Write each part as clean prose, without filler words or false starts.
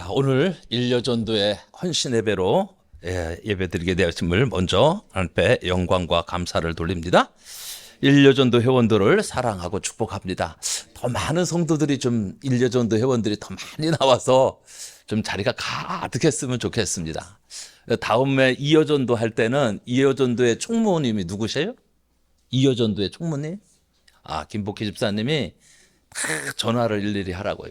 오늘 일여전도의 헌신 예배로 예배드리게 되었음을 먼저 하나님께 영광과 감사를 돌립니다. 일여전도 회원들을 사랑하고 축복합니다. 더 많은 성도들이 좀 일여전도 회원들이 더 많이 나와서 좀 자리가 가득했으면 좋겠습니다. 다음에 이여전도 할 때는 이여전도의 총무님이 누구세요? 이여전도의 총무님? 김복희 집사님이 다 전화를 일일이 하라고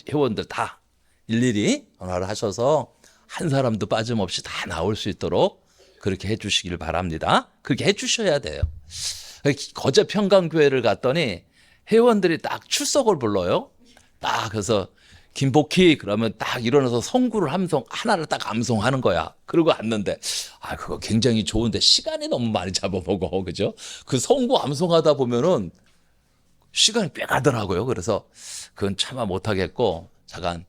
회원들 다 일일이 전화를 하셔서 한 사람도 빠짐없이 다 나올 수 있도록 그렇게 해주시길 바랍니다. 그렇게 해주셔야 돼요. 거제 평강교회를 갔더니 회원들이 딱 출석을 불러요. 딱 그래서 김복희 그러면 딱 일어나서 성구를 하나를 딱 암송하는 거야. 그러고 왔는데 그거 굉장히 좋은데 시간이 너무 많이 잡아먹어, 그죠? 그 성구 암송하다 보면은 시간이 꽤 가더라고요. 그래서 그건 차마 못하겠고 잠깐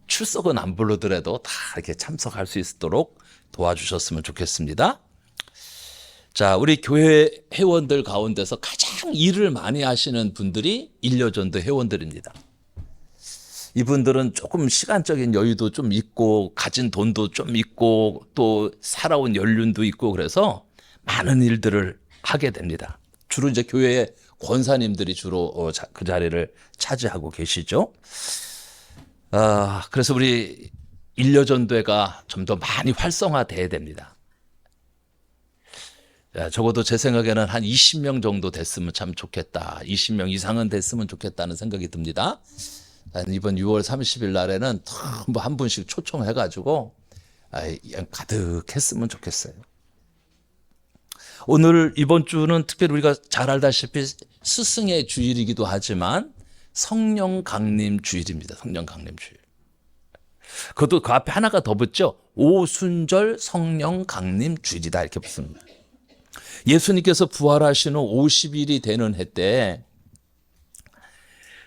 출석은 안 부르더라도 다 이렇게 참석할 수 있도록 도와주셨으면 좋겠습니다. 자, 우리 교회 회원들 가운데서 가장 일을 많이 하시는 분들이 일여전도 회원들입니다. 이분들은 조금 시간적인 여유도 좀 있고 가진 돈도 좀 있고 또 살아온 연륜도 있고 그래서 많은 일들을 하게 됩니다. 주로 이제 교회의 권사님들이 주로 그 자리를 차지하고 계시죠. 그래서 우리 일여전도회가 좀 더 많이 활성화돼야 됩니다. 적어도 제 생각에는 한 20명 정도 됐으면 참 좋겠다. 20명 이상은 됐으면 좋겠다는 생각이 듭니다. 이번 6월 30일 날에는 한 분씩 초청해가지고 가득했으면 좋겠어요. 오늘 이번 주는 특별히 우리가 잘 알다시피 스승의 주일이기도 하지만 성령 강림 주일입니다. 성령 강림 주일. 그것도 그 앞에 하나가 더 붙죠. 오순절 성령 강림 주일이다 이렇게 붙습니다. 예수님께서 부활하신 후 50일이 되는 해 때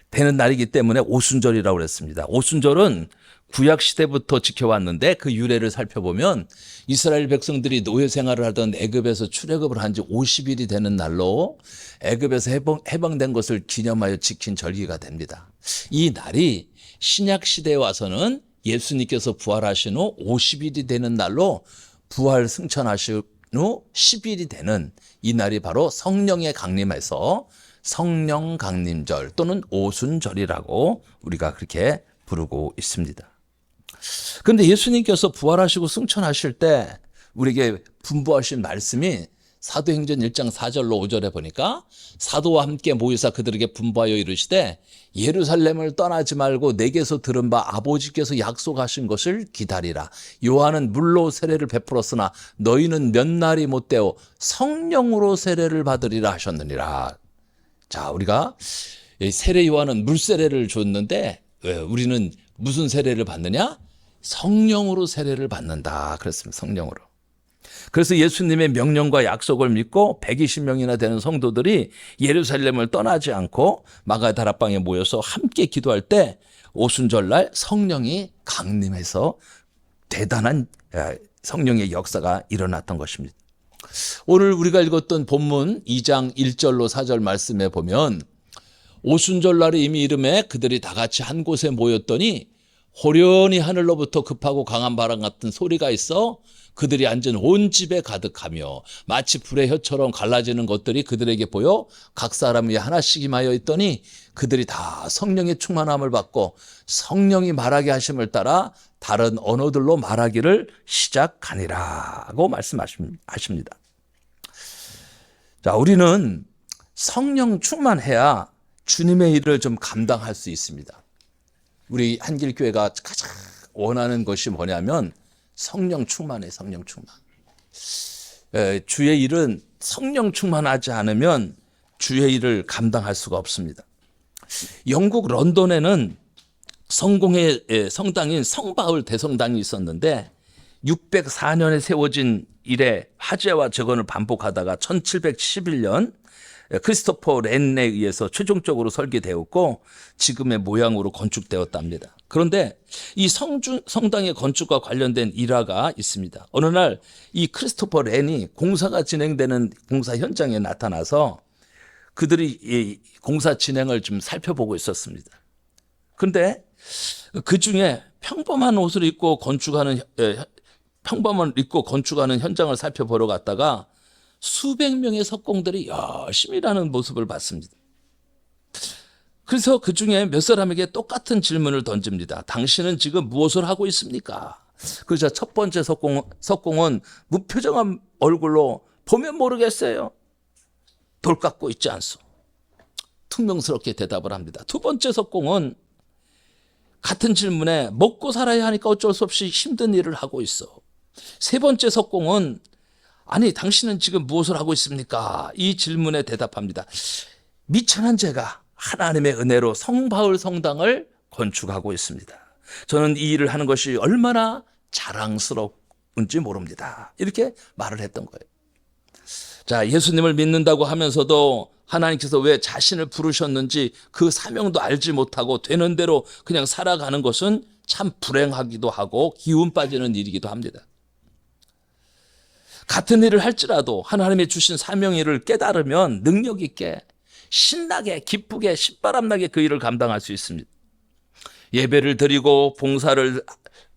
되는 날이기 때문에 오순절이라고 그랬습니다. 오순절은 구약 시대부터 지켜왔는데 그 유래를 살펴보면 이스라엘 백성들이 노예 생활을 하던 애굽에서 출애굽을 한 지 50일이 되는 날로 애굽에서 해방된 것을 기념하여 지킨 절기가 됩니다. 이 날이 신약 시대에 와서는 예수님께서 부활하신 후 50일이 되는 날로 부활 승천하신 후 10일이 되는 이 날이 바로 성령의 강림에서 성령 강림절 또는 오순절이라고 우리가 그렇게 부르고 있습니다. 그런데 예수님께서 부활하시고 승천하실 때 우리에게 분부하신 말씀이 사도행전 1장 4절로 5절에 보니까 사도와 함께 모이사 그들에게 분부하여 이르시되 예루살렘을 떠나지 말고 내게서 들은 바 아버지께서 약속하신 것을 기다리라. 요한은 물로 세례를 베풀었으나 너희는 몇 날이 못되어 성령으로 세례를 받으리라 하셨느니라. 자, 우리가 세례 요한은 물 세례를 줬는데 우리는 무슨 세례를 받느냐? 성령으로 세례를 받는다. 그랬습니다. 성령으로. 그래서 예수님의 명령과 약속을 믿고 120명이나 되는 성도들이 예루살렘을 떠나지 않고 마가 다락방에 모여서 함께 기도할 때 오순절날 성령이 강림해서 대단한 성령의 역사가 일어났던 것입니다. 오늘 우리가 읽었던 본문 2장 1절로 4절 말씀에 보면 오순절날에 이미 이름에 그들이 다 같이 한 곳에 모였더니 호련히 하늘로부터 급하고 강한 바람 같은 소리가 있어 그들이 앉은 온 집에 가득하며 마치 불의 혀처럼 갈라지는 것들이 그들에게 보여 각 사람 위에 하나씩 임하여 있더니 그들이 다 성령의 충만함을 받고 성령이 말하게 하심을 따라 다른 언어들로 말하기를 시작하니라고 말씀하십니다. 자, 우리는 성령 충만해야 주님의 일을 좀 감당할 수 있습니다. 우리 한길교회가 가장 원하는 것이 뭐냐면 성령 충만해, 성령 충만. 주의 일은 성령 충만하지 않으면 주의 일을 감당할 수가 없습니다. 영국 런던에는 성공의 성당인 성바울 대성당이 있었는데 604년에 세워진 이래 화재와 재건을 반복하다가 1711년 크리스토퍼 렌에 의해서 최종적으로 설계되었고 지금의 모양으로 건축되었답니다. 그런데 이 성당의 건축과 관련된 일화가 있습니다. 어느 날 이 크리스토퍼 렌이 공사가 진행되는 공사 현장에 나타나서 그들이 이 공사 진행을 좀 살펴보고 있었습니다. 그런데 그 중에 평범한 옷을 입고 건축하는 평범한 입고 건축하는 현장을 살펴보러 갔다가 수백 명의 석공들이 열심히 일하는 모습을 봤습니다. 그래서 그 중에 몇 사람에게 똑같은 질문을 던집니다. 당신은 지금 무엇을 하고 있습니까? 그러자 첫 번째 석공은 무표정한 얼굴로 보면 모르겠어요. 돌 깎고 있지 않소. 퉁명스럽게 대답을 합니다. 두 번째 석공은 같은 질문에 먹고 살아야 하니까 어쩔 수 없이 힘든 일을 하고 있어. 세 번째 석공은 아니 당신은 지금 무엇을 하고 있습니까? 이 질문에 대답합니다. 미천한 제가 하나님의 은혜로 성바울 성당을 건축하고 있습니다. 저는 이 일을 하는 것이 얼마나 자랑스러운지 모릅니다. 이렇게 말을 했던 거예요. 자, 예수님을 믿는다고 하면서도 하나님께서 왜 자신을 부르셨는지 그 사명도 알지 못하고 되는 대로 그냥 살아가는 것은 참 불행하기도 하고 기운 빠지는 일이기도 합니다. 같은 일을 할지라도 하나님이 주신 사명 일을 깨달으면 능력 있게 신나게 기쁘게 신바람나게 그 일을 감당할 수 있습니다. 예배를 드리고 봉사를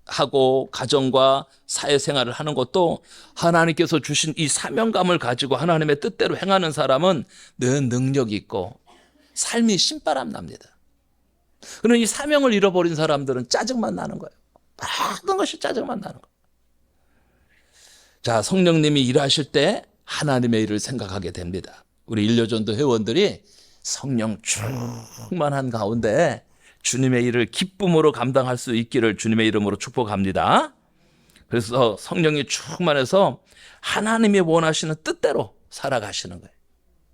하고 가정과 사회생활을 하는 것도 하나님께서 주신 이 사명감을 가지고 하나님의 뜻대로 행하는 사람은 늘 능력이 있고 삶이 신바람 납니다. 그러나 이 사명을 잃어버린 사람들은 짜증만 나는 거예요. 모든 것이 짜증만 나는 거예요. 자, 성령님이 일하실 때 하나님의 일을 생각하게 됩니다. 우리 일려전도 회원들이 성령 충만한 가운데 주님의 일을 기쁨으로 감당할 수 있기를 주님의 이름으로 축복합니다. 그래서 성령이 충만해서 하나님이 원하시는 뜻대로 살아가시는 거예요.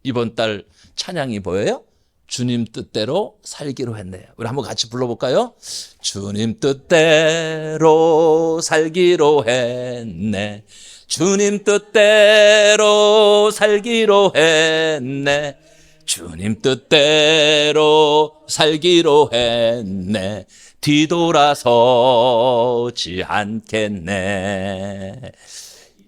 이번 달 찬양이 뭐예요? 주님 뜻대로 살기로 했네요. 우리 한번 같이 불러볼까요? 주님 뜻대로 살기로 했네. 주님 뜻대로 살기로 했네. 주님 뜻대로 살기로 했네. 뒤돌아서지 않겠네.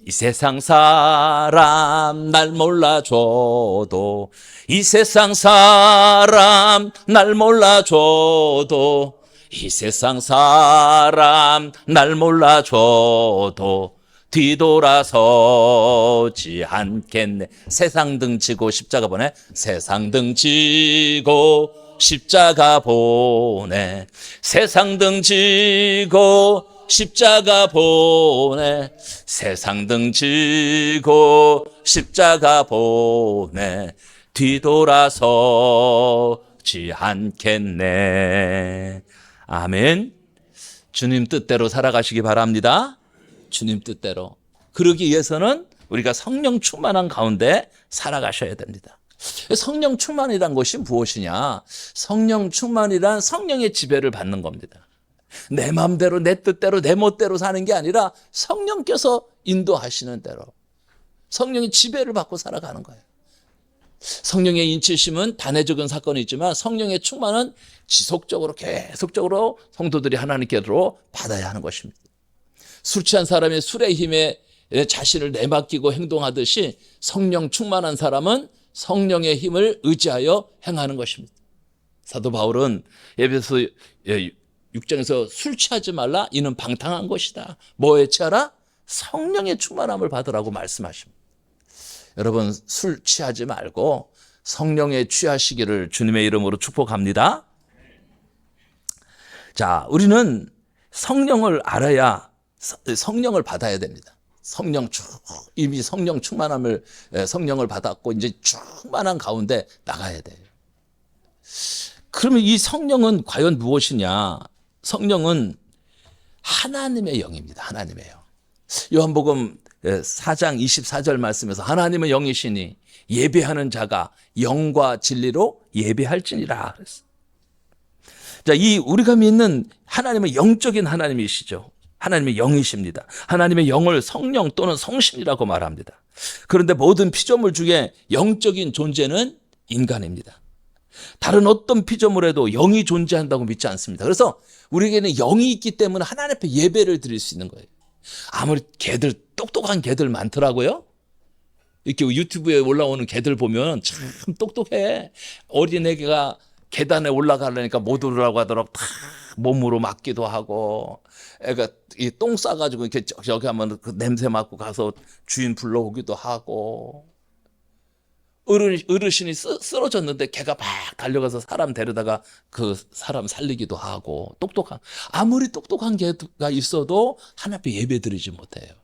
이 세상 사람 날 몰라줘도 이 세상 사람 날 몰라줘도 이 세상 사람 날 몰라줘도 뒤돌아서지 않겠네. 세상 등 지고 십자가 보내. 세상 등 지고 십자가 보내. 세상 등 지고 십자가 보내. 세상 등 지고 십자가 보내. 뒤돌아서지 않겠네. 아멘. 주님 뜻대로 살아가시기 바랍니다. 주님 뜻대로. 그러기 위해서는 우리가 성령 충만한 가운데 살아가셔야 됩니다. 성령 충만이란 것이 무엇이냐? 성령 충만이란 성령의 지배를 받는 겁니다. 내 마음대로 내 뜻대로 내 멋대로 사는 게 아니라 성령께서 인도하시는 대로 성령의 지배를 받고 살아가는 거예요. 성령의 인치심은 단회적인 사건이 있지만 성령의 충만은 지속적으로 계속적으로 성도들이 하나님께로 받아야 하는 것입니다. 술 취한 사람이 술의 힘에 자신을 내맡기고 행동하듯이 성령 충만한 사람은 성령의 힘을 의지하여 행하는 것입니다. 사도 바울은 에베소 6장에서 술 취하지 말라 이는 방탕한 것이다. 뭐에 취하라? 성령의 충만함을 받으라고 말씀하십니다. 여러분 술 취하지 말고 성령에 취하시기를 주님의 이름으로 축복합니다. 자, 우리는 성령을 알아야 성령을 받아야 됩니다. 이미 성령 충만함을 성령을 받았고 이제 충만한 가운데 나가야 돼요. 그러면 이 성령은 과연 무엇이냐? 성령은 하나님의 영입니다. 하나님의 영. 요한복음 4장 24절 말씀에서 하나님은 영이시니 예배하는 자가 영과 진리로 예배할지니라 그랬어요. 자, 이 우리가 믿는 하나님은 영적인 하나님이시죠. 하나님의 영이십니다. 하나님의 영을 성령 또는 성신이라고 말합니다. 그런데 모든 피조물 중에 영적인 존재는 인간입니다. 다른 어떤 피조물에도 영이 존재한다고 믿지 않습니다. 그래서 우리에게는 영이 있기 때문에 하나님 앞에 예배를 드릴 수 있는 거예요. 아무리 개들 똑똑한 개들 많더라고요. 이렇게 유튜브에 올라오는 개들 보면 참 똑똑해. 어린애가 계단에 올라가려니까 못 오르라고 하도록 다 몸으로 맡기도 하고, 애가 이 똥 싸가지고 이렇게 저기 하면 그 냄새 맡고 가서 주인 불러오기도 하고, 어르신이 쓰러졌는데 걔가 막 달려가서 사람 데려다가 그 사람 살리기도 하고, 아무리 똑똑한 개가 있어도 하나님 앞에 예배 드리지 못해요.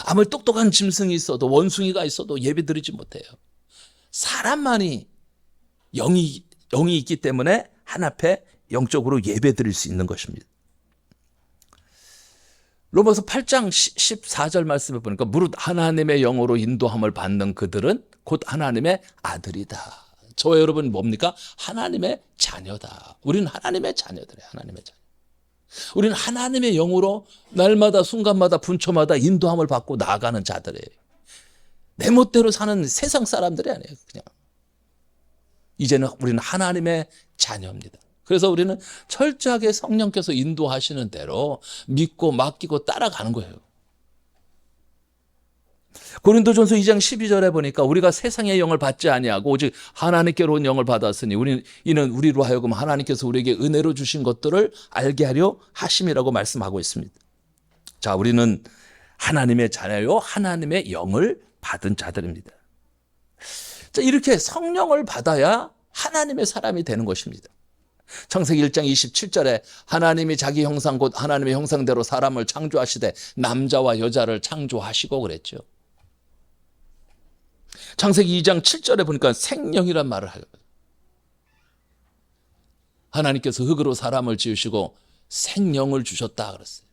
아무리 똑똑한 짐승이 있어도, 원숭이가 있어도 예배 드리지 못해요. 사람만이 영이 있기 때문에 하나님 앞에 영적으로 예배 드릴 수 있는 것입니다. 로마서 8장 14절 말씀을 보니까 무릇 하나님의 영으로 인도함을 받는 그들은 곧 하나님의 아들이다. 저와 여러분 뭡니까? 하나님의 자녀다. 우리는 하나님의 자녀들이에요. 하나님의 자녀. 우리는 하나님의 영으로 날마다 순간마다 분초마다 인도함을 받고 나아가는 자들이에요. 내 멋대로 사는 세상 사람들이 아니에요. 그냥 이제는 우리는 하나님의 자녀입니다. 그래서 우리는 철저하게 성령께서 인도하시는 대로 믿고 맡기고 따라가는 거예요. 고린도전서 2장 12절에 보니까 우리가 세상의 영을 받지 아니하고 오직 하나님께로 온 영을 받았으니 이는 우리로 하여금 하나님께서 우리에게 은혜로 주신 것들을 알게 하려 하심이라고 말씀하고 있습니다. 자, 우리는 하나님의 자녀요 하나님의 영을 받은 자들입니다. 자, 이렇게 성령을 받아야 하나님의 사람이 되는 것입니다. 창세기 1장 27절에 하나님이 자기 형상 곧 하나님의 형상대로 사람을 창조하시되 남자와 여자를 창조하시고 그랬죠. 창세기 2장 7절에 보니까 생명이란 말을 하요. 하나님께서 흙으로 사람을 지으시고 생명을 주셨다 그랬어요.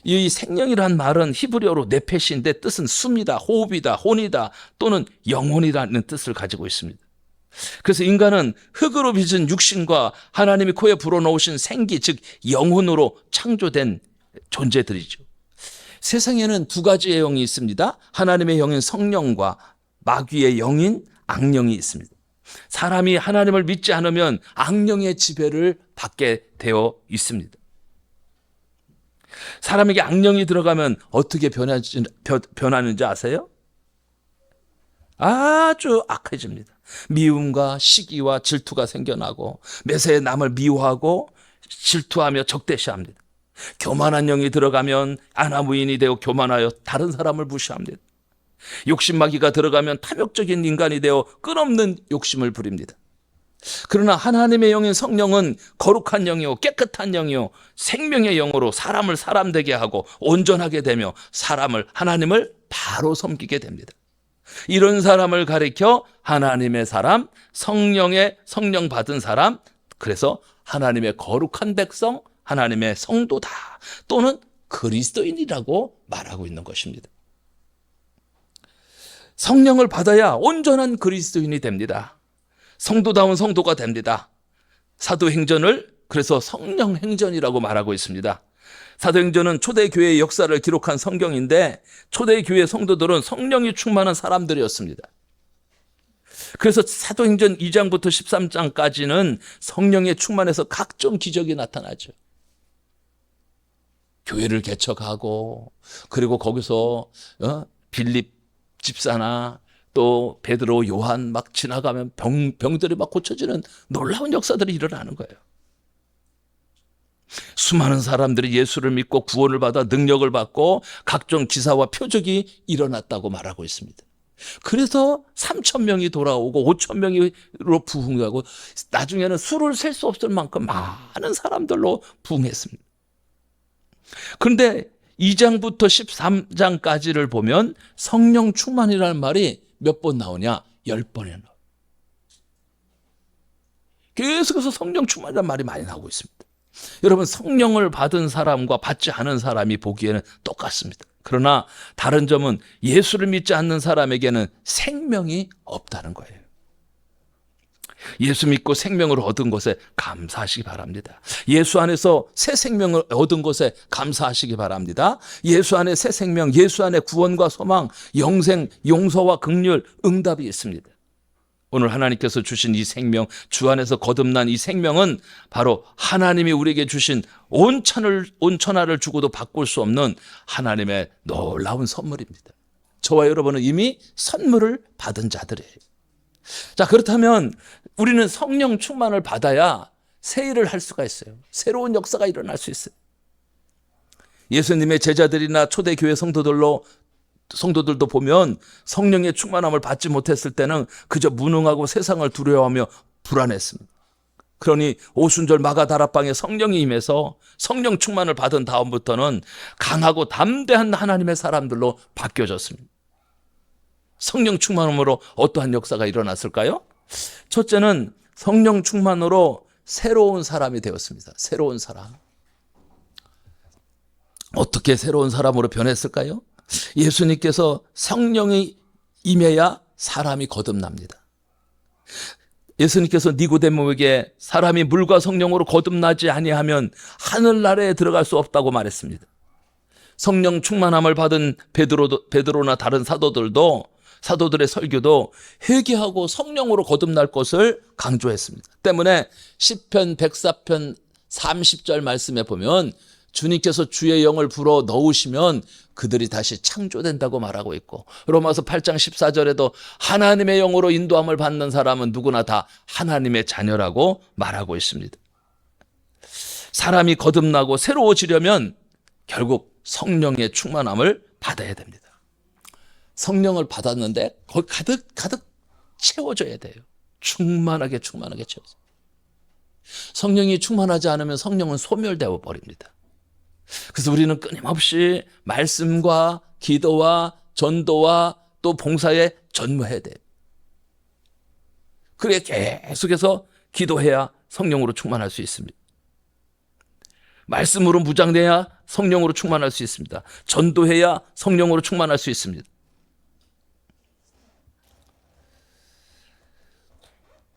이 생명이란 말은 히브리어로 네페시인데 뜻은 숨이다, 호흡이다, 혼이다 또는 영혼이라는 뜻을 가지고 있습니다. 그래서 인간은 흙으로 빚은 육신과 하나님이 코에 불어넣으신 생기, 즉 영혼으로 창조된 존재들이죠. 세상에는 두 가지의 영이 있습니다. 하나님의 영인 성령과 마귀의 영인 악령이 있습니다. 사람이 하나님을 믿지 않으면 악령의 지배를 받게 되어 있습니다. 사람에게 악령이 들어가면 어떻게 변하는지 아세요? 아주 악해집니다. 미움과 시기와 질투가 생겨나고 매사에 남을 미워하고 질투하며 적대시합니다. 교만한 영이 들어가면 아나무인이 되어 교만하여 다른 사람을 무시합니다. 욕심마귀가 들어가면 탐욕적인 인간이 되어 끝없는 욕심을 부립니다. 그러나 하나님의 영인 성령은 거룩한 영이요 깨끗한 영이요 생명의 영으로 사람을 사람 되게 하고 온전하게 되며 하나님을 바로 섬기게 됩니다. 이런 사람을 가리켜 하나님의 사람, 성령 받은 사람, 그래서 하나님의 거룩한 백성, 하나님의 성도다 또는 그리스도인이라고 말하고 있는 것입니다. 성령을 받아야 온전한 그리스도인이 됩니다. 성도다운 성도가 됩니다. 사도행전을 그래서 성령행전이라고 말하고 있습니다. 사도행전은 초대교회의 역사를 기록한 성경인데 초대교회 성도들은 성령이 충만한 사람들이었습니다. 그래서 사도행전 2장부터 13장까지는 성령에 충만해서 각종 기적이 나타나죠. 교회를 개척하고 그리고 거기서 빌립 집사나 또 베드로, 요한 막 지나가면 병들이 막 고쳐지는 놀라운 역사들이 일어나는 거예요. 수많은 사람들이 예수를 믿고 구원을 받아 능력을 받고 각종 기사와 표적이 일어났다고 말하고 있습니다. 그래서 3,000명이 돌아오고 5,000명으로 부흥하고 나중에는 수를 셀 수 없을 만큼 많은 사람들로 부흥했습니다. 그런데 2장부터 13장까지를 보면 성령 충만이라는 말이 몇 번 나오냐? 10번에 나와요. 계속해서 성령 충만이라는 말이 많이 나오고 있습니다. 여러분, 성령을 받은 사람과 받지 않은 사람이 보기에는 똑같습니다. 그러나 다른 점은 예수를 믿지 않는 사람에게는 생명이 없다는 거예요. 예수 믿고 생명을 얻은 것에 감사하시기 바랍니다. 예수 안에서 새 생명을 얻은 것에 감사하시기 바랍니다. 예수 안에 새 생명, 예수 안에 구원과 소망, 영생, 용서와 긍휼, 응답이 있습니다. 오늘 하나님께서 주신 이 생명, 주 안에서 거듭난 이 생명은 바로 하나님이 우리에게 주신 온 천하를 주고도 바꿀 수 없는 하나님의 놀라운 선물입니다. 저와 여러분은 이미 선물을 받은 자들이에요. 자, 그렇다면 우리는 성령 충만을 받아야 새 일을 할 수가 있어요. 새로운 역사가 일어날 수 있어요. 예수님의 제자들이나 초대교회 성도들도 보면 성령의 충만함을 받지 못했을 때는 그저 무능하고 세상을 두려워하며 불안했습니다. 그러니 오순절 마가다락방에 성령이 임해서 성령 충만을 받은 다음부터는 강하고 담대한 하나님의 사람들로 바뀌어졌습니다. 성령 충만함으로 어떠한 역사가 일어났을까요? 첫째는 성령 충만으로 새로운 사람이 되었습니다. 새로운 사람. 어떻게 새로운 사람으로 변했을까요? 예수님께서 성령이 임해야 사람이 거듭납니다. 예수님께서 니고데모에게 사람이 물과 성령으로 거듭나지 아니하면 하늘나라에 들어갈 수 없다고 말했습니다. 성령 충만함을 받은 베드로나 다른 사도들의 설교도 회개하고 성령으로 거듭날 것을 강조했습니다. 때문에 시편 104편 30절 말씀에 보면 주님께서 주의 영을 불어 넣으시면 그들이 다시 창조된다고 말하고 있고, 로마서 8장 14절에도 하나님의 영으로 인도함을 받는 사람은 누구나 다 하나님의 자녀라고 말하고 있습니다. 사람이 거듭나고 새로워지려면 결국 성령의 충만함을 받아야 됩니다. 성령을 받았는데 거기 가득 채워져야 돼요. 충만하게 채워져요. 성령이 충만하지 않으면 성령은 소멸되어 버립니다. 그래서 우리는 끊임없이 말씀과 기도와 전도와 또 봉사에 전무해야 돼요. 그래 계속해서 기도해야 성령으로 충만할 수 있습니다. 말씀으로 무장돼야 성령으로 충만할 수 있습니다. 전도해야 성령으로 충만할 수 있습니다.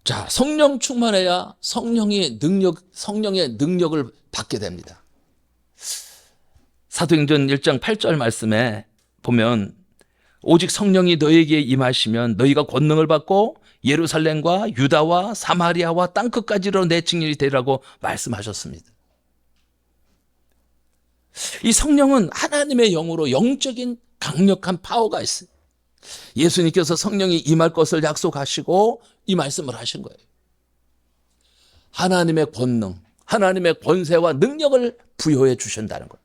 자, 성령 충만해야 성령의 능력을 받게 됩니다. 사도행전 1장 8절 말씀에 보면 오직 성령이 너희에게 임하시면 너희가 권능을 받고 예루살렘과 유다와 사마리아와 땅끝까지로 내 증인이 되리라고 말씀하셨습니다. 이 성령은 하나님의 영으로 영적인 강력한 파워가 있어요. 예수님께서 성령이 임할 것을 약속하시고 이 말씀을 하신 거예요. 하나님의 권능, 하나님의 권세와 능력을 부여해 주신다는 거예요.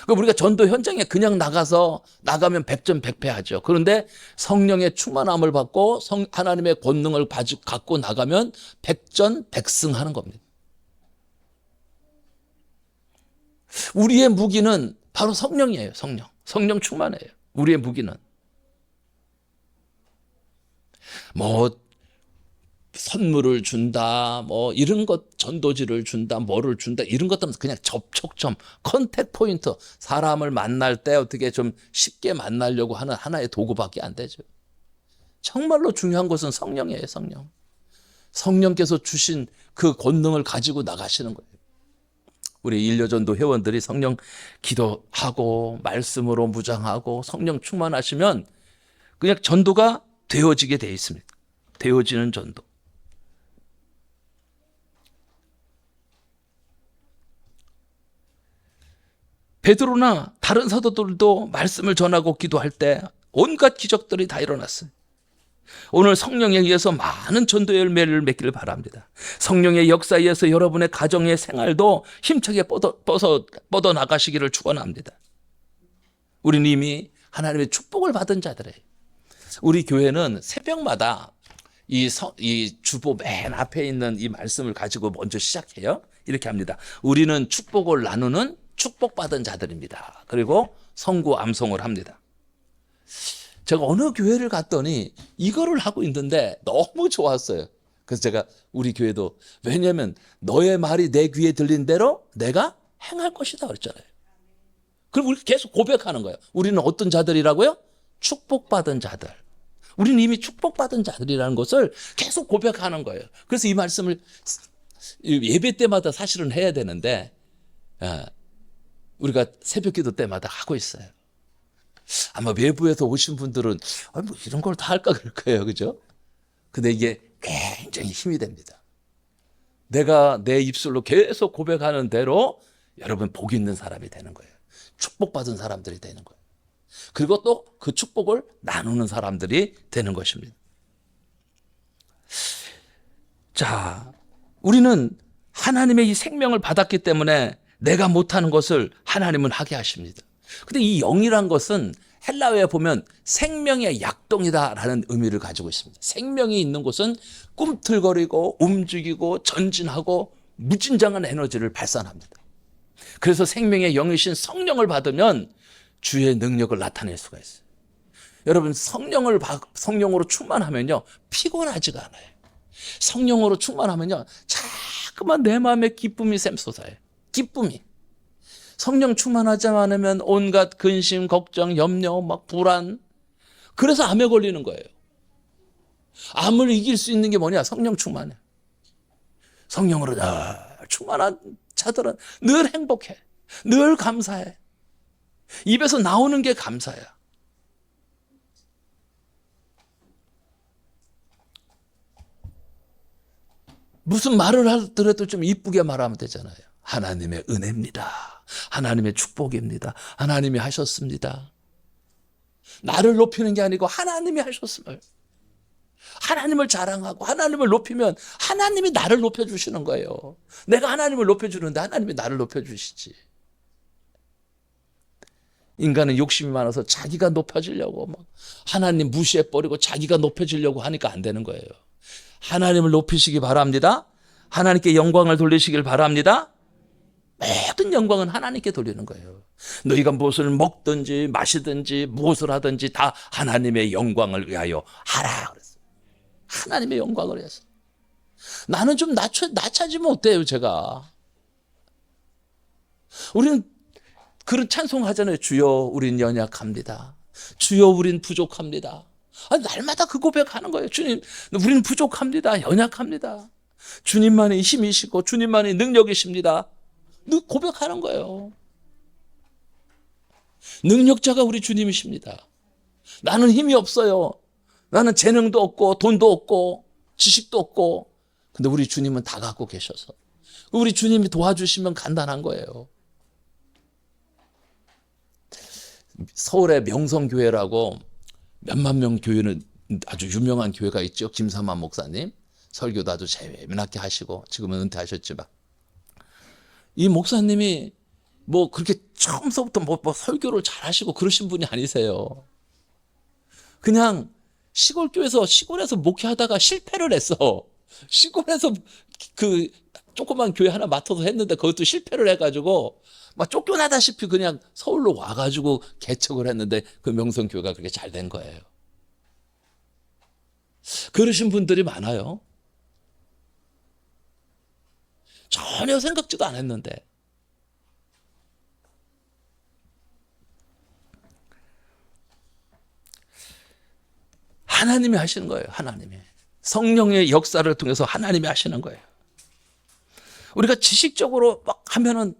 우리가 전도 현장에 그냥 나가면 백전백패하죠. 그런데 성령의 충만함을 받고 하나님의 권능을 갖고 나가면 백전백승하는 겁니다. 우리의 무기는 바로 성령이에요. 성령 충만해요. 우리의 무기는 선물을 준다, 이런 것, 전도지를 준다, 뭐를 준다, 이런 것들은 그냥 접촉점, 컨택 포인트, 사람을 만날 때 어떻게 좀 쉽게 만나려고 하는 하나의 도구밖에 안 되죠. 정말로 중요한 것은 성령이에요, 성령. 성령께서 주신 그 권능을 가지고 나가시는 거예요. 우리 일려전도 회원들이 성령 기도하고 말씀으로 무장하고 성령 충만하시면 그냥 전도가 되어지게 돼 있습니다. 되어지는 전도. 베드로나 다른 사도들도 말씀을 전하고 기도할 때 온갖 기적들이 다 일어났어요. 오늘 성령에 의해서 많은 전도 열매를 맺기를 바랍니다. 성령의 역사에 의해서 여러분의 가정의 생활도 힘차게 뻗어나가시기를 축원합니다. 우리는 이미 하나님의 축복을 받은 자들이에요. 우리 교회는 새벽마다 이 주보 맨 앞에 있는 이 말씀을 가지고 먼저 시작해요. 이렇게 합니다. 우리는 축복을 나누는 축복받은 자들입니다. 그리고 성구 암송을 합니다. 제가 어느 교회를 갔더니 이거를 하고 있는데 너무 좋았어요. 그래서 제가 우리 교회도, 왜냐하면 너의 말이 내 귀에 들린 대로 내가 행할 것이다 그랬잖아요. 그럼 우리 계속 고백하는 거예요. 우리는 어떤 자들이라고요? 축복받은 자들. 우리는 이미 축복받은 자들이라는 것을 계속 고백하는 거예요. 그래서 이 말씀을 예배 때마다 사실은 해야 되는데 우리가 새벽기도 때마다 하고 있어요. 아마 외부에서 오신 분들은 이런 걸 다 할까 그럴 거예요. 그죠? 근데 이게 굉장히 힘이 됩니다. 내가 내 입술로 계속 고백하는 대로 여러분 복 있는 사람이 되는 거예요. 축복받은 사람들이 되는 거예요. 그리고 또 그 축복을 나누는 사람들이 되는 것입니다. 자, 우리는 하나님의 이 생명을 받았기 때문에 내가 못하는 것을 하나님은 하게 하십니다. 근데 이 영이란 것은 헬라어에 보면 생명의 약동이다라는 의미를 가지고 있습니다. 생명이 있는 곳은 꿈틀거리고 움직이고 전진하고 무진장한 에너지를 발산합니다. 그래서 생명의 영이신 성령을 받으면 주의 능력을 나타낼 수가 있어요. 여러분, 성령으로 충만하면요 피곤하지가 않아요. 성령으로 충만하면요 자꾸만 내 마음에 기쁨이 샘솟아요. 기쁨이. 성령 충만하지 않으면 온갖 근심, 걱정, 염려, 막 불안. 그래서 암에 걸리는 거예요. 암을 이길 수 있는 게 뭐냐? 성령 충만해. 성령으로 충만한 자들은 늘 행복해. 늘 감사해. 입에서 나오는 게 감사야. 무슨 말을 하더라도 좀 이쁘게 말하면 되잖아요. 하나님의 은혜입니다. 하나님의 축복입니다. 하나님이 하셨습니다. 나를 높이는 게 아니고 하나님이 하셨음을. 하나님을 자랑하고 하나님을 높이면 하나님이 나를 높여주시는 거예요. 내가 하나님을 높여주는데 하나님이 나를 높여주시지. 인간은 욕심이 많아서 자기가 높여지려고 막 하나님 무시해버리고 자기가 높여지려고 하니까 안 되는 거예요. 하나님을 높이시기 바랍니다. 하나님께 영광을 돌리시길 바랍니다. 모든 영광은 하나님께 돌리는 거예요. 너희가 무엇을 먹든지 마시든지 무엇을 하든지 다 하나님의 영광을 위하여 하라 그랬어요. 하나님의 영광을 위해서. 나는 좀 낮춰지면 어때요, 제가? 우리는 그런 찬송하잖아요. 주여 우린 연약합니다. 주여 우린 부족합니다. 날마다 그 고백하는 거예요. 주님, 우린 부족합니다. 연약합니다. 주님만이 힘이시고 주님만이 능력이십니다. 고백하는 거예요. 능력자가 우리 주님이십니다. 나는 힘이 없어요. 나는 재능도 없고 돈도 없고 지식도 없고. 근데 우리 주님은 다 갖고 계셔서 우리 주님이 도와주시면 간단한 거예요. 서울에 명성교회라고 몇만 명 교회는 아주 유명한 교회가 있죠. 김삼환 목사님. 설교도 아주 재미나게 하시고 지금은 은퇴하셨지만 이 목사님이 뭐 그렇게 처음서부터 뭐 설교를 잘 하시고 그러신 분이 아니세요. 그냥 시골에서 목회하다가 실패를 했어. 시골에서 그 조그만 교회 하나 맡아서 했는데 그것도 실패를 해가지고 막 쫓겨나다시피 그냥 서울로 와가지고 개척을 했는데 그 명성교회가 그렇게 잘 된 거예요. 그러신 분들이 많아요. 전혀 생각지도 않았는데. 하나님이 하시는 거예요. 하나님이. 성령의 역사를 통해서 하나님이 하시는 거예요. 우리가 지식적으로 막 하면은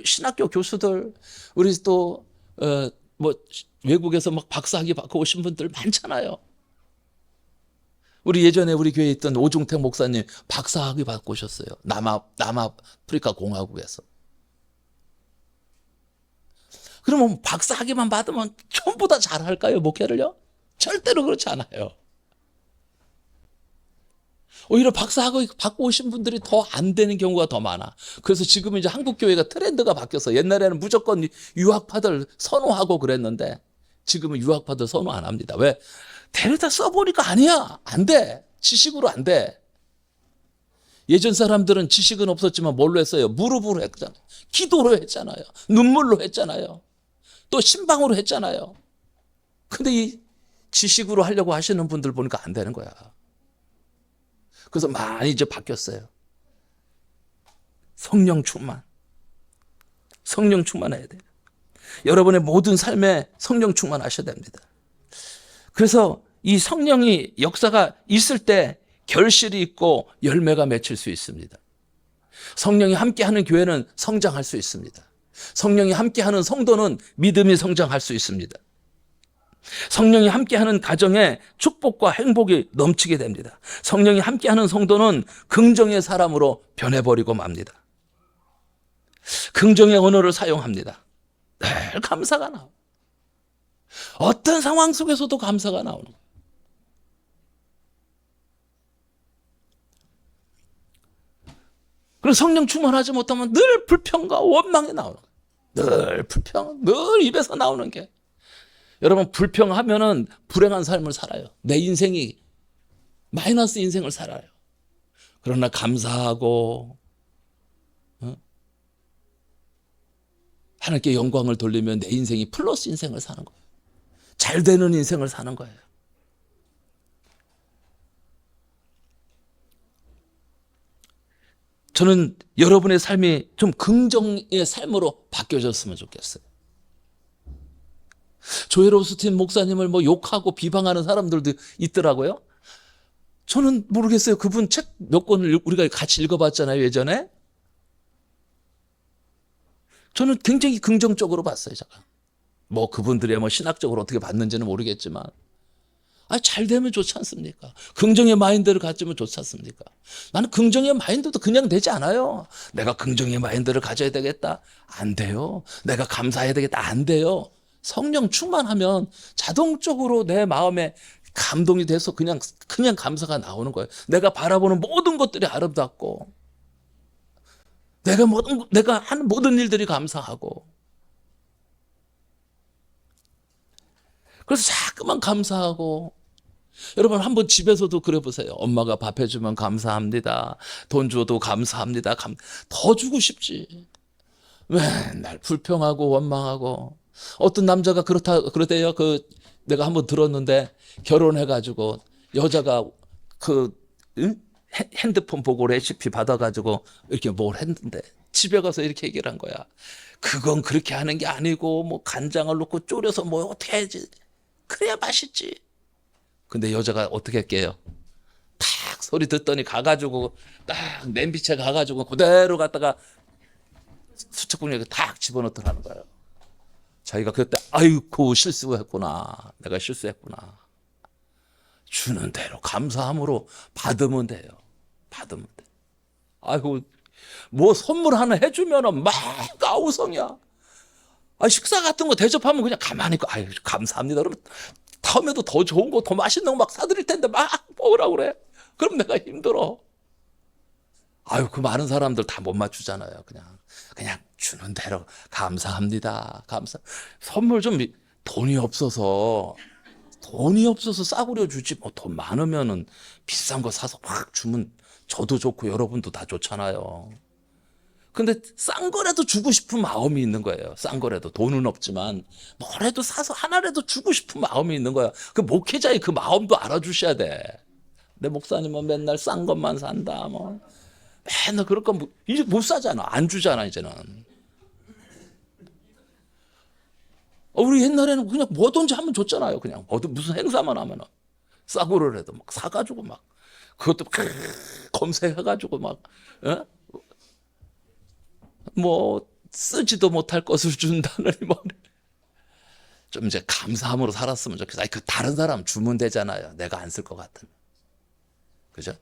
신학교 교수들, 우리 또 뭐 외국에서 막 박사학위 받고 오신 분들 많잖아요. 우리 예전에 우리 교회에 있던 오중택 목사님 박사학위 받고 오셨어요. 남아프리카 공화국에서. 그러면 박사학위만 받으면 전부 다 잘할까요, 목회를요? 절대로 그렇지 않아요. 오히려 박사학위 받고 오신 분들이 더 안 되는 경우가 더 많아. 그래서 지금 이제 한국교회가 트렌드가 바뀌어서 옛날에는 무조건 유학파들 선호하고 그랬는데 지금은 유학파들 선호 안 합니다. 왜? 데려다 써보니까 아니야. 안 돼. 지식으로 안 돼. 예전 사람들은 지식은 없었지만 뭘로 했어요? 무릎으로 했잖아요. 기도로 했잖아요. 눈물로 했잖아요. 또 신방으로 했잖아요. 근데 이 지식으로 하려고 하시는 분들 보니까 안 되는 거야. 그래서 많이 이제 바뀌었어요. 성령 충만. 성령 충만해야 돼요. 여러분의 모든 삶에 성령 충만하셔야 됩니다. 그래서 이 성령이 역사가 있을 때 결실이 있고 열매가 맺힐 수 있습니다. 성령이 함께하는 교회는 성장할 수 있습니다. 성령이 함께하는 성도는 믿음이 성장할 수 있습니다. 성령이 함께하는 가정에 축복과 행복이 넘치게 됩니다. 성령이 함께하는 성도는 긍정의 사람으로 변해버리고 맙니다. 긍정의 언어를 사용합니다. 늘 감사가 나와. 어떤 상황 속에서도 감사가 나오는 거예요. 그리고 성령 충만하지 못하면 늘 불평과 원망이 나오는 거예요. 늘 불평, 늘 입에서 나오는 게. 여러분, 불평하면은 불행한 삶을 살아요. 내 인생이 마이너스 인생을 살아요. 그러나 감사하고 하나님께 영광을 돌리면 내 인생이 플러스 인생을 사는 거예요. 잘 되는 인생을 사는 거예요. 저는 여러분의 삶이 좀 긍정의 삶으로 바뀌어졌으면 좋겠어요. 조엘 오스틴 목사님을 뭐 욕하고 비방하는 사람들도 있더라고요. 저는 모르겠어요. 그분 책 몇 권을 우리가 같이 읽어봤잖아요, 예전에. 저는 굉장히 긍정적으로 봤어요, 제가. 뭐 그분들의 뭐 신학적으로 어떻게 봤는지는 모르겠지만, 잘 되면 좋지 않습니까? 긍정의 마인드를 가지면 좋지 않습니까? 나는 긍정의 마인드도 그냥 되지 않아요. 내가 긍정의 마인드를 가져야 되겠다? 안 돼요. 내가 감사해야 되겠다? 안 돼요. 성령 충만하면 자동적으로 내 마음에 감동이 돼서 그냥 감사가 나오는 거예요. 내가 바라보는 모든 것들이 아름답고, 내가 하는 모든 일들이 감사하고. 그래서 자꾸만 감사하고. 여러분, 한번 집에서도 그래 보세요. 엄마가 밥 해주면 감사합니다. 돈 줘도 감사합니다. 더 주고 싶지. 맨날 불평하고 원망하고. 어떤 남자가 그러대요. 내가 한번 들었는데, 결혼해가지고 여자가 핸드폰 보고 레시피 받아가지고 이렇게 뭘 했는데, 집에 가서 이렇게 얘기를 한 거야. 그건 그렇게 하는 게 아니고, 뭐 간장을 넣고 졸여서 뭐 어떻게 해야지. 그래야 맛있지. 근데 여자가 어떻게 할게요? 탁 소리 듣더니 가가지고 딱 냄비채 가가지고 그대로 갖다가 수첩구멍에 탁 집어넣더라는 거예요. 자기가 그때 아이고 실수했구나. 내가 실수했구나. 주는 대로 감사함으로 받으면 돼요. 받으면 돼. 아이고 뭐 선물 하나 해주면은 막 아우성이야. 식사 같은 거 대접하면 그냥 가만히 있고 아유 감사합니다. 그러면 다음에도 더 좋은 거, 더 맛있는 거 막 사드릴 텐데 막 먹으라고 그래. 그럼 내가 힘들어. 그 많은 사람들 다 못 맞추잖아요. 그냥 주는 대로 감사합니다. 선물 좀 돈이 없어서 싸구려 주지. 뭐 돈 많으면은 비싼 거 사서 확 주면 저도 좋고 여러분도 다 좋잖아요. 근데 싼 거라도 주고 싶은 마음이 있는 거예요. 싼 거라도 돈은 없지만 뭐라도 사서 하나라도 주고 싶은 마음이 있는 거야. 그 목회자의 그 마음도 알아주셔야 돼. 내 목사님은 맨날 싼 것만 산다. 뭐 맨날 그럴 거 이제 못 사잖아. 안 주잖아 이제는. 우리 옛날에는 그냥 뭐든지 하면 줬잖아요. 그냥 무슨 행사만 하면은 싸구려라도 막 사가지고 막 그것도 검색해가지고 막. 뭐 쓰지도 못할 것을 준다느니 좀 이제 감사함으로 살았으면 좋겠어. 그 다른 사람 주면 되잖아요. 내가 안 쓸 것 같으면. 그죠?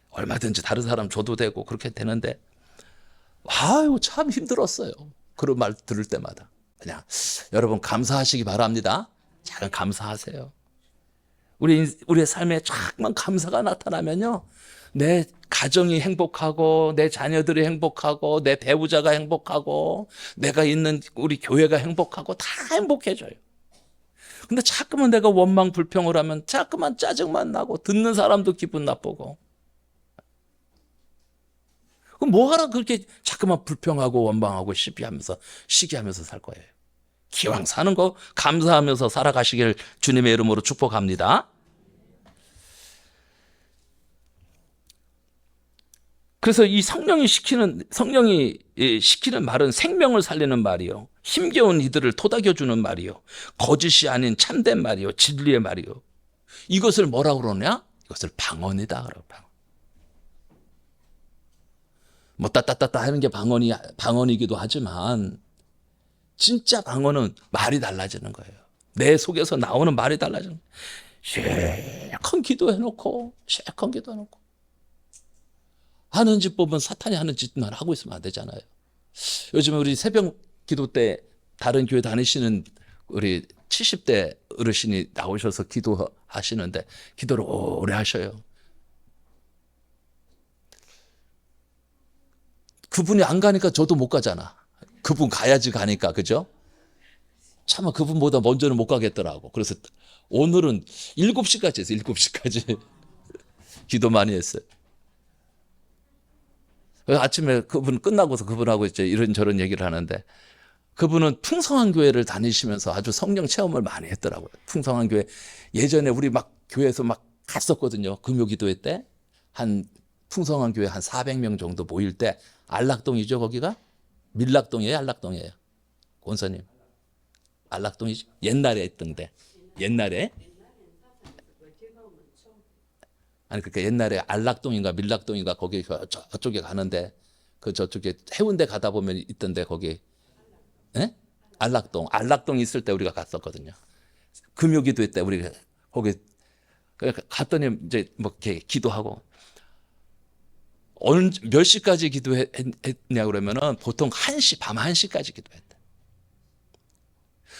얼마든지 다른 사람 줘도 되고 그렇게 되는데 참 힘들었어요. 그런 말 들을 때마다. 그냥 여러분 감사하시기 바랍니다. 잠깐 감사하세요. 우리의 삶에 조금만 감사가 나타나면요. 내 가정이 행복하고 내 자녀들이 행복하고 내 배우자가 행복하고 내가 있는 우리 교회가 행복하고 다 행복해져요. 근데 자꾸만 내가 원망 불평을 하면 자꾸만 짜증만 나고 듣는 사람도 기분 나쁘고. 그럼 뭐하러 그렇게 자꾸만 불평하고 원망하고 시기하면서 살 거예요. 기왕 사는 거 감사하면서 살아가시길 주님의 이름으로 축복합니다. 그래서 이 성령이 시키는 말은 생명을 살리는 말이요. 힘겨운 이들을 토닥여주는 말이요. 거짓이 아닌 참된 말이요. 진리의 말이요. 이것을 뭐라고 그러냐? 이것을 방언이다. 방언. 뭐 따따따따 하는 게 방언이기도 하지만 진짜 방언은 말이 달라지는 거예요. 내 속에서 나오는 말이 달라지는 거예요. 실컷 기도해놓고 하는 짓 보면 사탄이 하는 짓만 하고 있으면 안 되잖아요. 요즘에 우리 새벽 기도 때 다른 교회 다니시는 우리 70대 어르신이 나오셔서 기도하시는데 기도를 오래 하셔요. 그분이 안 가니까 저도 못 가잖아. 그분 가야지 가니까, 그죠? 차마 그분보다 먼저는 못 가겠더라고. 그래서 오늘은 7시까지 했어요. 7시까지. 기도 많이 했어요. 아침에 그분 끝나고서 그분하고 이제 이런저런 얘기를 하는데, 그분은 풍성한 교회를 다니시면서 아주 성령 체험을 많이 했더라고요. 풍성한 교회. 예전에 우리 막 교회에서 막 갔었거든요. 금요기도회 때. 한 풍성한 교회 한 400명 정도 모일 때, 안락동이죠, 거기가? 밀락동이에요, 안락동이에요? 권사님. 안락동이죠? 옛날에 했던데. 옛날에? 아니, 그러니까 옛날에 안락동인가 밀락동인가 거기 저쪽에 가는데, 그 저쪽에 해운대 가다 보면 있던데, 거기. 예? 안락동. 안락동 있을 때 우리가 갔었거든요. 금요기도회 때 우리 거기 갔더니 이제 뭐 이렇게 기도하고, 몇 시까지 기도했냐 그러면은 보통 1시, 밤 1시까지 기도했대.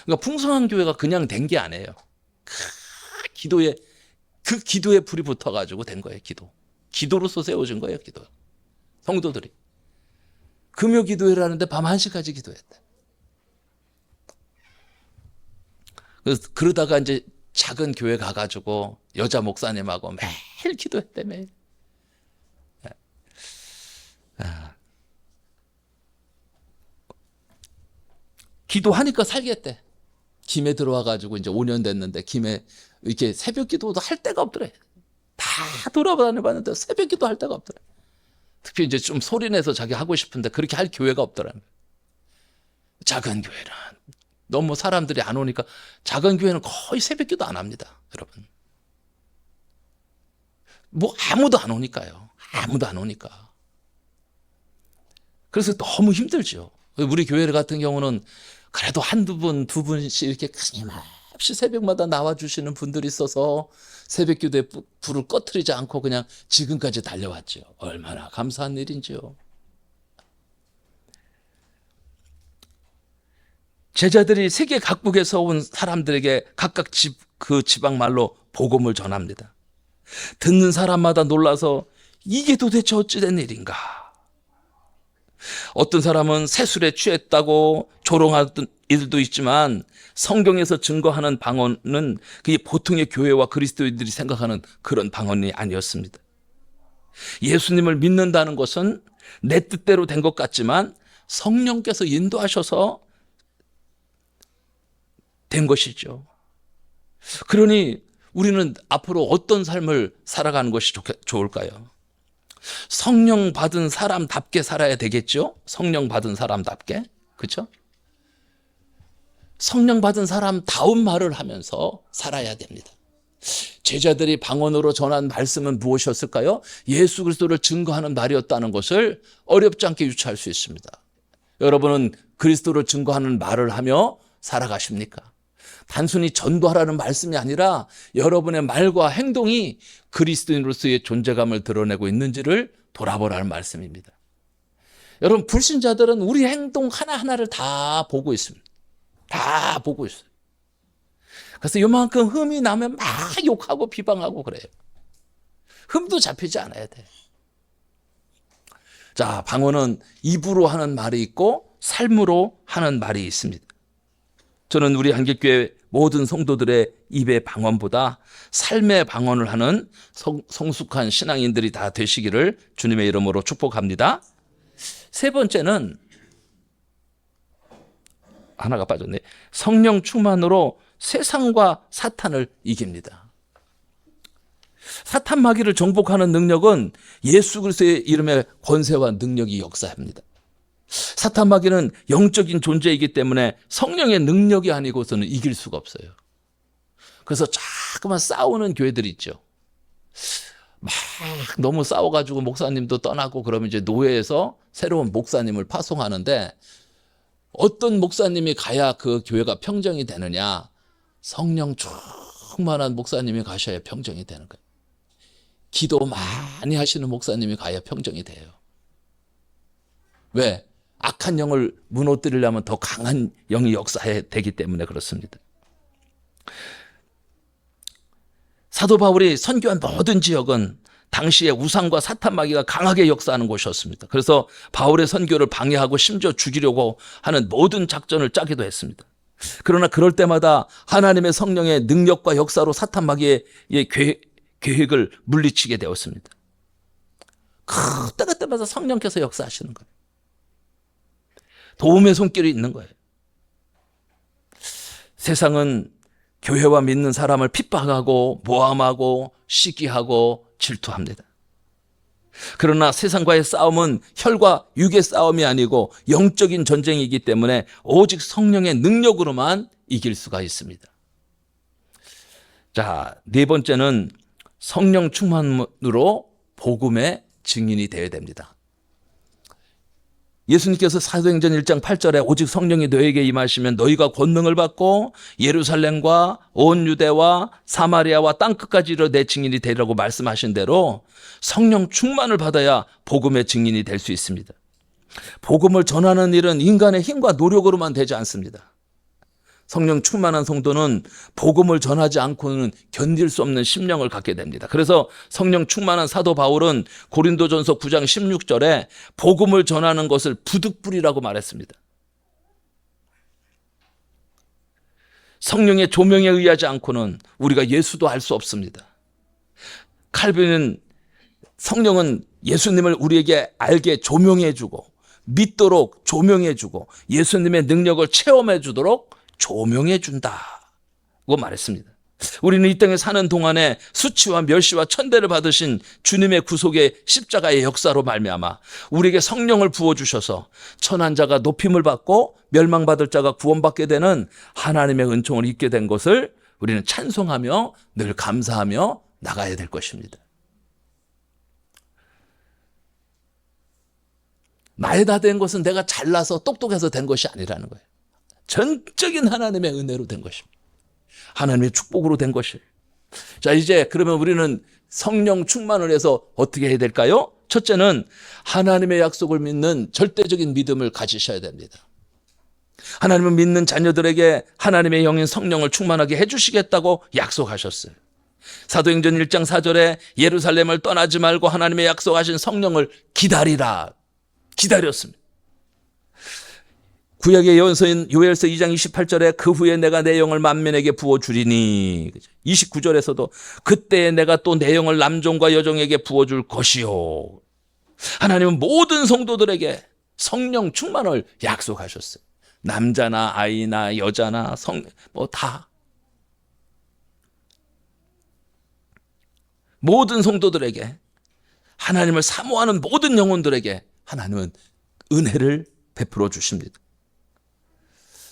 그러니까 풍성한 교회가 그냥 된 게 아니에요. 그 기도에 불이 붙어가지고 된 거예요, 기도로서 세워진 거예요, 기도. 성도들이. 금요 기도회를 하는데 밤 1시까지 기도했대. 그래서 그러다가 이제 작은 교회 가가지고 여자 목사님하고 매일 기도했대, 매일. 기도하니까 살겠대. 김에 들어와가지고 이제 5년 됐는데, 김에 이렇게 새벽 기도도 할 데가 없더래. 다 돌아다녀봤는데 새벽 기도 할 데가 없더래. 특히 이제 좀 소리내서 자기 하고 싶은데 그렇게 할 교회가 없더라는 거예요. 작은 교회는 너무 사람들이 안 오니까 작은 교회는 거의 새벽 기도 안 합니다, 여러분. 뭐 아무도 안 오니까요. 아무도 안 오니까. 그래서 너무 힘들죠. 우리 교회 같은 경우는 그래도 한두 분, 두 분씩 이렇게 끊임없이 새벽마다 나와주시는 분들이 있어서 새벽 기도에 불을 꺼트리지 않고 그냥 지금까지 달려왔죠. 얼마나 감사한 일인지요. 제자들이 세계 각국에서 온 사람들에게 각각 그 지방 말로 복음을 전합니다. 듣는 사람마다 놀라서 이게 도대체 어찌된 일인가? 어떤 사람은 세술에 취했다고 조롱하던 이들도 있지만, 성경에서 증거하는 방언은 그게 보통의 교회와 그리스도인들이 생각하는 그런 방언이 아니었습니다. 예수님을 믿는다는 것은 내 뜻대로 된 것 같지만 성령께서 인도하셔서 된 것이죠. 그러니 우리는 앞으로 어떤 삶을 살아가는 것이 좋을까요? 성령 받은 사람답게 살아야 되겠죠? 성령 받은 사람답게. 그렇죠? 성령 받은 사람다운 말을 하면서 살아야 됩니다. 제자들이 방언으로 전한 말씀은 무엇이었을까요? 예수 그리스도를 증거하는 말이었다는 것을 어렵지 않게 유추할 수 있습니다. 여러분은 그리스도를 증거하는 말을 하며 살아가십니까? 단순히 전도하라는 말씀이 아니라 여러분의 말과 행동이 그리스도인으로서의 존재감을 드러내고 있는지를 돌아보라는 말씀입니다. 여러분, 불신자들은 우리 행동 하나하나를 다 보고 있습니다. 다 보고 있어요. 그래서 요만큼 흠이 나면 막 욕하고 비방하고 그래요. 흠도 잡히지 않아야 돼. 자, 방언은 입으로 하는 말이 있고 삶으로 하는 말이 있습니다. 저는 우리 한길교회 모든 성도들의 입의 방언보다 삶의 방언을 하는 성숙한 신앙인들이 다 되시기를 주님의 이름으로 축복합니다. 세 번째는 하나가 빠졌네. 성령 충만으로 세상과 사탄을 이깁니다. 사탄 마귀를 정복하는 능력은 예수 그리스도의 이름의 권세와 능력이 역사합니다. 사탄 마귀는 영적인 존재이기 때문에 성령의 능력이 아니고서는 이길 수가 없어요. 그래서 자꾸만 싸우는 교회들이 있죠. 막 너무 싸워가지고 목사님도 떠나고 그러면 이제 노예에서 새로운 목사님을 파송하는데, 어떤 목사님이 가야 그 교회가 평정이 되느냐? 성령 충만한 목사님이 가셔야 평정이 되는 거예요. 기도 많이 하시는 목사님이 가야 평정이 돼요. 왜? 악한 영을 무너뜨리려면 더 강한 영이 역사해야 되기 때문에 그렇습니다. 사도 바울이 선교한 모든 지역은 당시에 우상과 사탄 마귀가 강하게 역사하는 곳이었습니다. 그래서 바울의 선교를 방해하고 심지어 죽이려고 하는 모든 작전을 짜기도 했습니다. 그러나 그럴 때마다 하나님의 성령의 능력과 역사로 사탄 마귀의 계획을 물리치게 되었습니다. 그때마다 성령께서 역사하시는 거예요. 도움의 손길이 있는 거예요. 세상은 교회와 믿는 사람을 핍박하고 모함하고 시기하고 질투합니다. 그러나 세상과의 싸움은 혈과 육의 싸움이 아니고 영적인 전쟁이기 때문에 오직 성령의 능력으로만 이길 수가 있습니다. 자, 네 번째는 성령 충만으로 복음의 증인이 되어야 됩니다. 예수님께서 사도행전 1장 8절에 오직 성령이 너에게 임하시면 너희가 권능을 받고 예루살렘과 온 유대와 사마리아와 땅끝까지 이르러 내 증인이 되리라고 말씀하신 대로 성령 충만을 받아야 복음의 증인이 될 수 있습니다. 복음을 전하는 일은 인간의 힘과 노력으로만 되지 않습니다. 성령 충만한 성도는 복음을 전하지 않고는 견딜 수 없는 심령을 갖게 됩니다. 그래서 성령 충만한 사도 바울은 고린도전서 9장 16절에 복음을 전하는 것을 부득불이라고 말했습니다. 성령의 조명에 의하지 않고는 우리가 예수도 알 수 없습니다. 칼빈은 성령은 예수님을 우리에게 알게 조명해주고 믿도록 조명해주고 예수님의 능력을 체험해주도록 조명해준다고 말했습니다. 우리는 이 땅에 사는 동안에 수치와 멸시와 천대를 받으신 주님의 구속의 십자가의 역사로 말미암아 우리에게 성령을 부어주셔서 천한 자가 높임을 받고 멸망받을 자가 구원받게 되는 하나님의 은총을 입게 된 것을 우리는 찬송하며 늘 감사하며 나가야 될 것입니다. 나에 다 된 것은 내가 잘나서 똑똑해서 된 것이 아니라는 거예요. 전적인 하나님의 은혜로 된 것입니다. 하나님의 축복으로 된 것이에요. 자, 이제 그러면 우리는 성령 충만을 해서 어떻게 해야 될까요? 첫째는 하나님의 약속을 믿는 절대적인 믿음을 가지셔야 됩니다. 하나님을 믿는 자녀들에게 하나님의 영인 성령을 충만하게 해주시겠다고 약속하셨어요. 사도행전 1장 4절에 예루살렘을 떠나지 말고 하나님의 약속하신 성령을 기다리라. 기다렸습니다. 구약의 예언서인 요엘서 2장 28절에 그 후에 내가 내 영을 만민에게 부어주리니 29절에서도 그때에 내가 또 내 영을 남종과 여종에게 부어줄 것이요. 하나님은 모든 성도들에게 성령 충만을 약속하셨어요. 남자나 아이나 여자나 다 모든 성도들에게 하나님을 사모하는 모든 영혼들에게 하나님은 은혜를 베풀어 주십니다.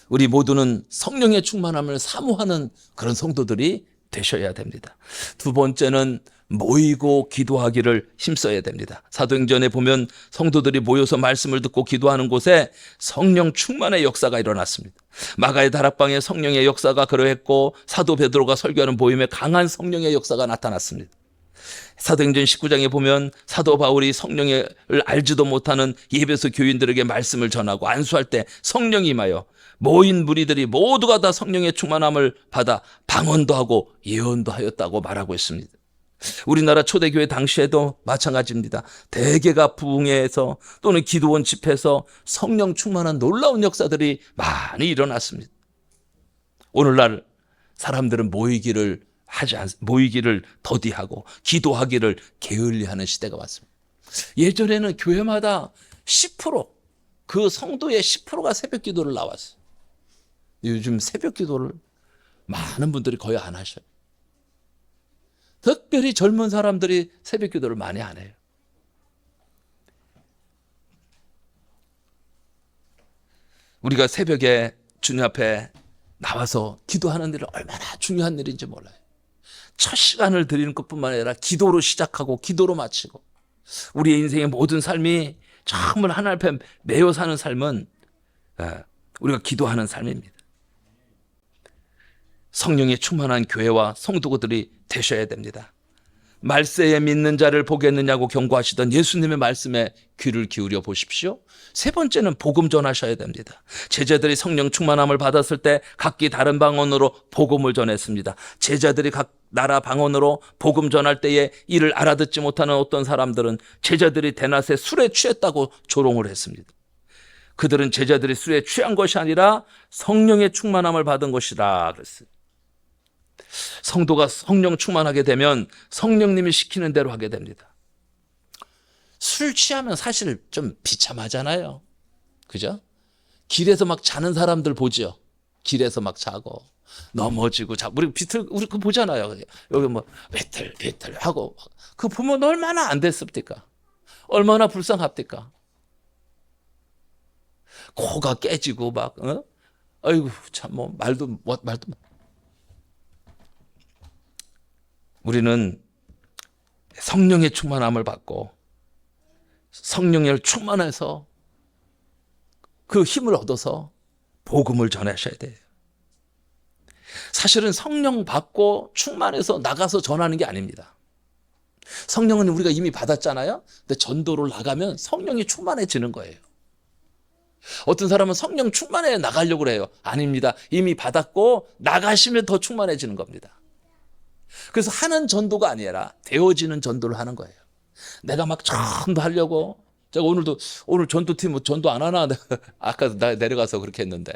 우리 모두는 성령의 충만함을 사모하는 그런 성도들이 되셔야 됩니다. 두 번째는 모이고 기도하기를 힘써야 됩니다. 사도행전에 보면 성도들이 모여서 말씀을 듣고 기도하는 곳에 성령 충만의 역사가 일어났습니다. 마가의 다락방에 성령의 역사가 그러했고 사도 베드로가 설교하는 보임에 강한 성령의 역사가 나타났습니다. 사도행전 19장에 보면 사도 바울이 성령을 알지도 못하는 예배소 교인들에게 말씀을 전하고 안수할 때 성령이 임하여 모인 무리들이 모두가 다 성령의 충만함을 받아 방언도 하고 예언도 하였다고 말하고 있습니다. 우리나라 초대교회 당시에도 마찬가지입니다. 대개가 부흥회에서 또는 기도원 집회에서 성령 충만한 놀라운 역사들이 많이 일어났습니다. 오늘날 사람들은 모이기를 더디하고 기도하기를 게을리하는 시대가 왔습니다. 예전에는 교회마다 10% 그 성도의 10%가 새벽 기도를 나왔어요. 요즘 새벽 기도를 많은 분들이 거의 안 하셔요. 특별히 젊은 사람들이 새벽 기도를 많이 안 해요. 우리가 새벽에 주님 앞에 나와서 기도하는 일은 얼마나 중요한 일인지 몰라요. 첫 시간을 드리는 것뿐만 아니라 기도로 시작하고 기도로 마치고 우리의 인생의 모든 삶이 정말 하나님 앞에 매여 사는 삶은 우리가 기도하는 삶입니다. 성령에 충만한 교회와 성도들이 되셔야 됩니다. 말세에 믿는 자를 보겠느냐고 경고하시던 예수님의 말씀에 귀를 기울여 보십시오. 세 번째는 복음 전하셔야 됩니다. 제자들이 성령 충만함을 받았을 때 각기 다른 방언으로 복음을 전했습니다. 제자들이 각 나라 방언으로 복음 전할 때에 이를 알아듣지 못하는 어떤 사람들은 제자들이 대낮에 술에 취했다고 조롱을 했습니다. 그들은 제자들이 술에 취한 것이 아니라 성령의 충만함을 받은 것이라 그랬어요. 성도가 성령 충만하게 되면 성령님이 시키는 대로 하게 됩니다. 술 취하면 사실 좀 비참하잖아요. 그죠? 길에서 막 자는 사람들 보죠. 길에서 막 자고 넘어지고 우리 그거 보잖아요. 여기 뭐 비틀 하고 그거 보면 얼마나 안 됐습니까? 얼마나 불쌍합니까? 코가 깨지고 막 아이고 참 뭐 말도 우리는 성령의 충만함을 받고 성령을 충만해서 그 힘을 얻어서 복음을 전하셔야 돼요. 사실은 성령 받고 충만해서 나가서 전하는 게 아닙니다. 성령은 우리가 이미 받았잖아요. 근데 전도를 나가면 성령이 충만해지는 거예요. 어떤 사람은 성령 충만해 나가려고 그래요. 아닙니다. 이미 받았고 나가시면 더 충만해지는 겁니다. 그래서 하는 전도가 아니라 되어지는 전도를 하는 거예요. 내가 막 전도하려고 제가 오늘 전도팀 전도 안 하나 아까 내려가서 그렇게 했는데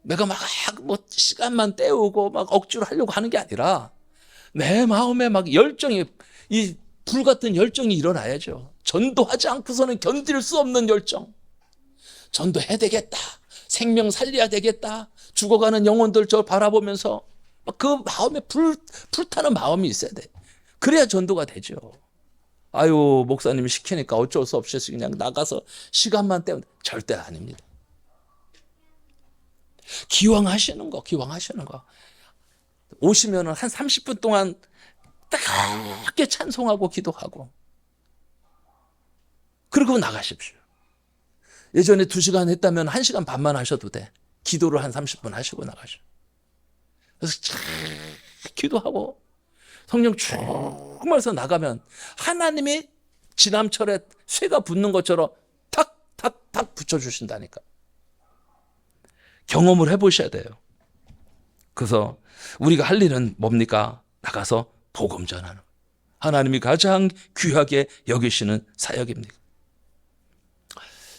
내가 막 뭐 시간만 때우고 막 억지로 하려고 하는 게 아니라 내 마음에 막 열정이 이 불같은 열정이 일어나야죠. 전도하지 않고서는 견딜 수 없는 열정. 전도해야 되겠다. 생명 살려야 되겠다. 죽어가는 영혼들 저 바라보면서 그 마음에 불타는 마음이 있어야 돼. 그래야 전도가 되죠. 아유 목사님이 시키니까 어쩔 수 없이 그냥 나가서 시간만 때우는 절대 아닙니다. 기왕하시는 거. 오시면은 한 30분 동안 따갑게 찬송하고 기도하고 그리고 나가십시오. 예전에 2시간 했다면 1시간 반만 하셔도 돼. 기도를 한 30분 하시고 나가셔. 그래서 기도하고 성령 충만해서 나가면 하나님이 지남철에 쇠가 붙는 것처럼 탁탁탁 붙여주신다니까. 경험을 해보셔야 돼요. 그래서 우리가 할 일은 뭡니까? 나가서 복음 전하는 하나님이 가장 귀하게 여기시는 사역입니다.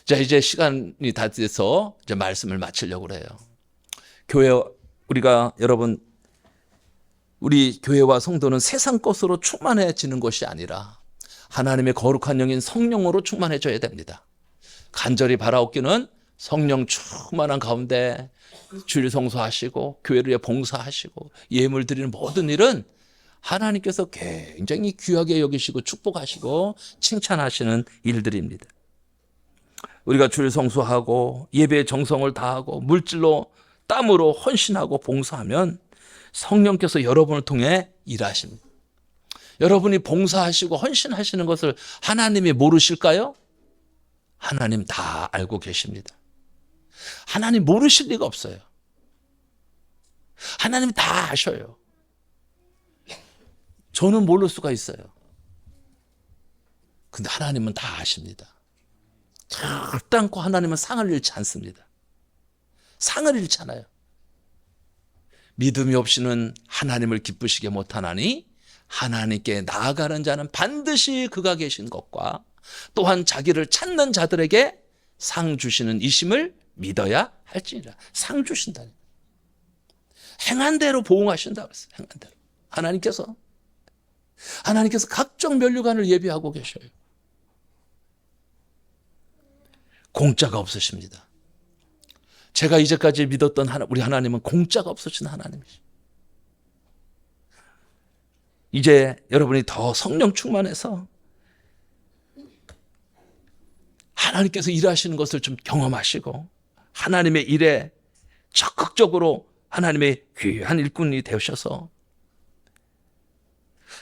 자, 이제 시간이 다 돼서 이제 말씀을 마치려고 그래요. 여러분, 우리 교회와 성도는 세상 것으로 충만해지는 것이 아니라 하나님의 거룩한 영인 성령으로 충만해져야 됩니다. 간절히 바라옵기는 성령 충만한 가운데 주일 성수하시고 교회를 위해 봉사하시고 예물 드리는 모든 일은 하나님께서 굉장히 귀하게 여기시고 축복하시고 칭찬하시는 일들입니다. 우리가 주일 성수하고 예배의 정성을 다하고 물질로 땀으로 헌신하고 봉사하면 성령께서 여러분을 통해 일하십니다. 여러분이 봉사하시고 헌신하시는 것을 하나님이 모르실까요? 하나님 다 알고 계십니다. 하나님 모르실 리가 없어요. 하나님 다 아셔요. 저는 모를 수가 있어요. 근데 하나님은 다 아십니다. 절대 않고 하나님은 상을 잃지 않습니다. 상을 잃지 않아요. 믿음이 없이는 하나님을 기쁘시게 못하나니 하나님께 나아가는 자는 반드시 그가 계신 것과 또한 자기를 찾는 자들에게 상 주시는 이심을 믿어야 할지니라. 상 주신다니. 행한 대로 보응하신다 그랬어요. 행한 대로. 하나님께서 각종 면류관을 예비하고 계셔요. 공짜가 없으십니다. 제가 이제까지 믿었던 우리 하나님은 공짜가 없으신 하나님이시죠. 이제 여러분이 더 성령 충만해서 하나님께서 일하시는 것을 좀 경험하시고 하나님의 일에 적극적으로 하나님의 귀한 일꾼이 되셔서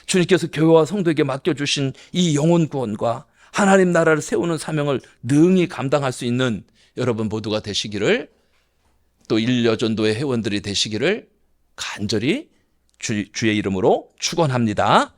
주님께서 교회와 성도에게 맡겨주신 이 영혼 구원과 하나님 나라를 세우는 사명을 능히 감당할 수 있는 여러분 모두가 되시기를, 또 일여전도의 회원들이 되시기를 간절히 주의 이름으로 축원합니다.